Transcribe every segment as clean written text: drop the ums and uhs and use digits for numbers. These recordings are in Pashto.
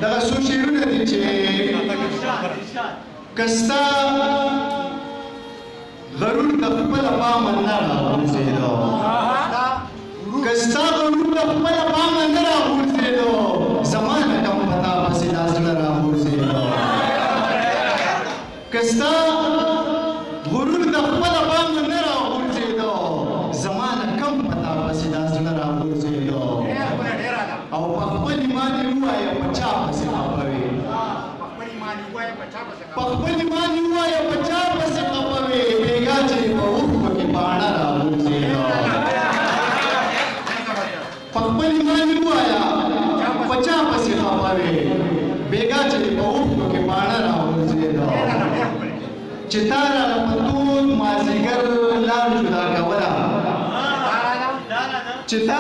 دغه څو شعرونه دي چې که ستا غرور د خپله پامه نه راغورځېدو که ستا غرور د خپله پامه نه راغورځېدو زما نه کم په تا پسې دا زړه راغورځېدو که ستا غرور د خپله پامه نه راغورځېدو زما نه کم په تا پسې دا زړه راغورځېدو او په خپل ایمان یې ووایه په چا پسې خفه وې په خپل ایمان یې ووایه په چا پسې خفه وې بېګا چې په اوښکو کې باڼه راغورځېدو په خپل ایمان یې ووایه په چا پسې خفه وې بېګا چې په اوښکو کې باڼه راغورځېدو چې تا رانه په تود مازدیګر لار جدا کوله چې تا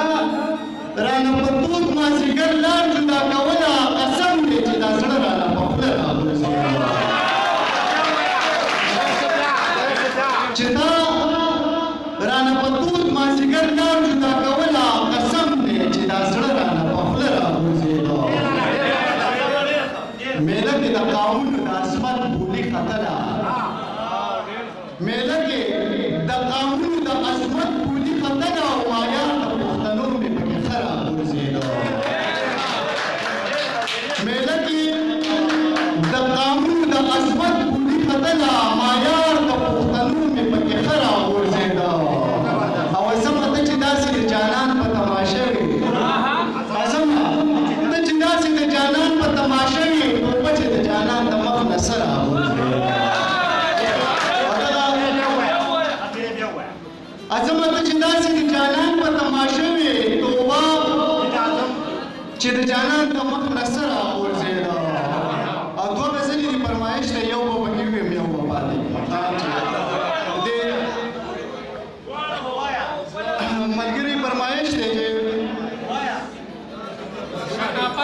رانه په تود مازدیګر لار جدا کوله قسم دی چې دا زړه رانه په خوله راغورځېدو چې تا رانه په تود مازدیګر لار جدا کوله قسم دی چې دا زړه رانه په خوله راغورځېدو میله کې د قاونو د عصمت بولي ختله میله کې د قاونو د عصمت بولي ختله او مایار د پښتنو مې پکې ښه راغورځېدو میله کې د قاونو د عصمت بولي ختله مایار د پښتنو مې پکې ښه راغورځېدو او زما ته چې داسې د جانان په تماشه وې زما ته چې داسې د جانان په تماشه وې ټوپه چې د جانان د مخ نه سره راغورځېدو ازمه ته چې داسې د جانان په تماشه وې توبه چې د جانان د مخ نه سره راغورځېدو او دوه غزلې دي فرمایش دی یو به پکې ویم یو به پاتې ملګري فرمایش دی چې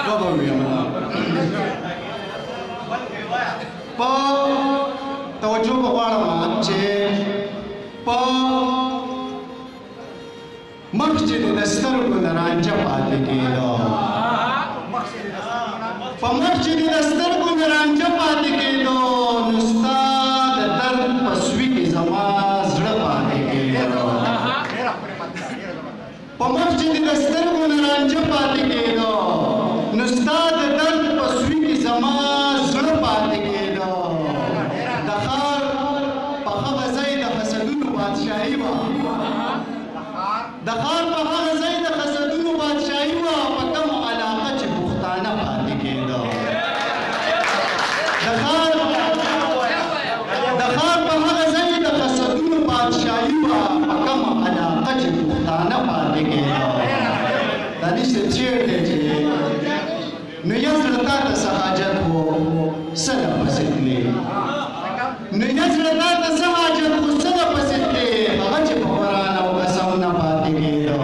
دوه به ویم په توجه به غواړم چې په مخ چې د سترګو نه رانجه پاتې کېدو په مخ چې د سترګو نه رانجه پاتې کېدو نو ستا د درد په سوي کې زما زړه پاتې کېدو په مخ چې د سترګو نه رانجه پاتې کېدو نو ستا د درد په سوي کې زما زړه پاتې کېدو د ښار په هغه ځای د حسدونو بادشاهي وه د ښار په هغه ځای د حسدونو بادشاهي وه په کومه علاقه چې پښتانه پاتې کېده د ښار په هغه ځای د حسدونو بادشاهي وه په کومه علاقه چې پښتانه پاتې کېده دا نشته چیر دی چې نو یا زړه تا ته څه حاجت و څه ده پسې تلې نو یا زړه تا ته څه حاجت و څه ده پسې تلې هغه چې په قرآن او قسم نه پاتې کېدو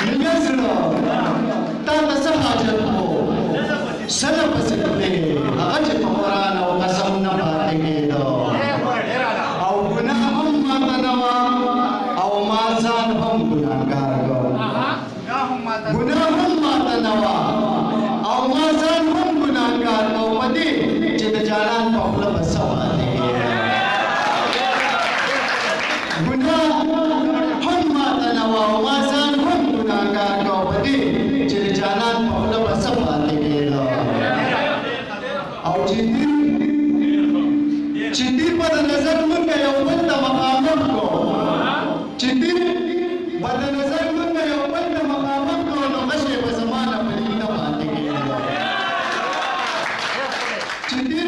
نو یا زړه تا ته څه حاجت و څه ده پسې تلې هغه چې په قرآن او قسم نه پاتې کېدو او ګناه هم ماته نه وه او ما ځان هم ګناهګار کړ ګناه هم ماته نه وه او ما ځان هم ګناهګار کړ په دې چې د جانان په خوله به څه پاتې کېده ګناه هم ماته نه وه او ما ځان هم ګناهګار کړ په دې چې د جانان په خوله به څه پاتې کېده او چې دې په نظر موږ یو بل ته مخامخ کړو چې دې په نظر موږ یو بل ته مخامخ کړو نو غشې به زما نه په دې نه پاتې کېده چې دې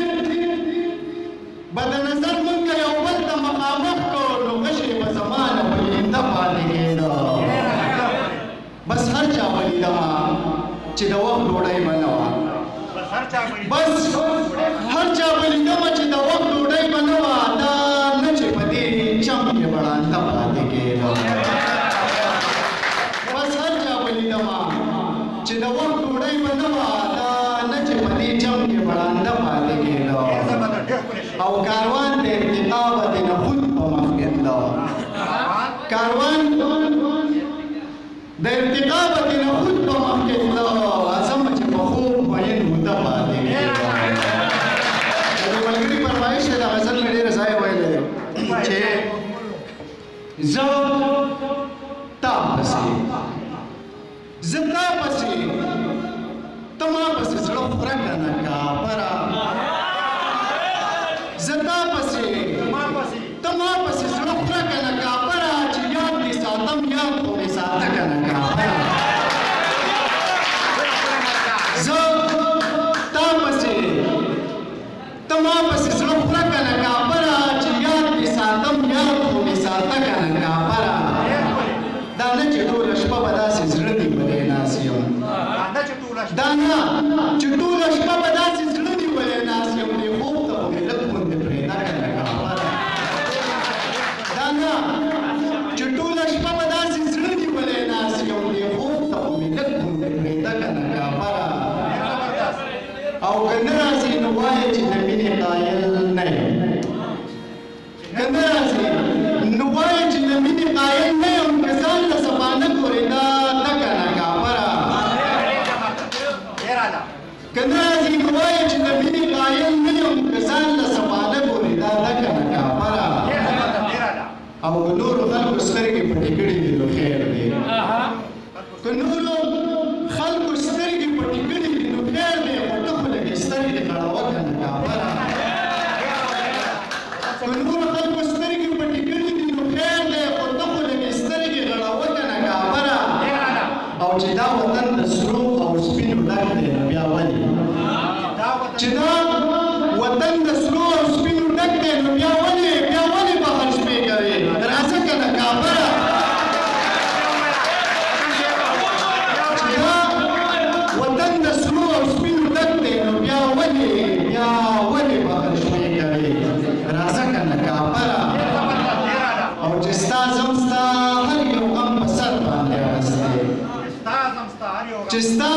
په نظر موږ یو بل ته مخامخ کړو نو غشې به زما نه په دې نه پاتې کېده بس هر چا ولیدمه چې د وخت ډوډۍ به نه وه بس هر چا ولیدمه چې د وخت ډوډۍ به نه وه دا نه چې په دې چم کې بړانده پاتې کېده بس هر چا ولیدمه چې د وخت ډوډۍ به نه وه دا نه چې په دې چم کې بړانده پاتې کېده او کاروان د ارتقا به د نخود په مخ کې تله کاروان د ارتقا به د نخود په مخ کې زتا پسې تما پسې زړه خوره کنه کافره زتا پسې تما پسې زړه خوره کنه کافره چې یاد دې ساتم یاد خو مې ساته کنه کافره زه تا پسې تما پسې زړه خوره کنه کافره چې یاد دې ساتم یاد خو مې ساته کنه کافره دا نه چې ټوله شپه به داسې زړه دې ولې ناست یم دا نه چې ټوله شپه به داسې زړه دې ولې ناست یم دې خوب ته خو مې لږ غوندې پرېږده کنه کافره دا نه چې ټوله شپه به داسې زړه دې ولې ناست یم دې خوب ته خو مې لږ غوندې پرېږده کنه کافره او که نه راځي نو وایه چې د مینې قایل نه یم که نه راځي نو وایه چې د مینې قایل نه یم که ځان له صفا نه ګورې دا ته کنه کافره که نه راځي نو وایه چې د مینې قایل نه یم که ځان له صفا نه ګورې دا ته کنه کافره او که نورو خلکو سترګې پټې کړې دي نو خیر دی که نورو خلکو سترګې پټې کړې دي نو خیر دی خو ته خو لږې سترګې غړوه کنه کافره که نورو خلکو سترګې پټې کړې دي نو خیر دی خو ته خو لږې سترګې غړوه کنه کافره او چې دا وطن د سرو او سپینو ډک دی نو بیا ولې چې دا وطن د سرو او سپینو ډک دی نو بیا ولې بخل شپې کوې راځه کنه کافره چې دا وطن د سرو او سپینو ډک دی نو بیا ولې بخل شپې کوې راځه کنه کافره او چې ستا زم ستا هر یو غم په سر باندې اخیستی چې ستا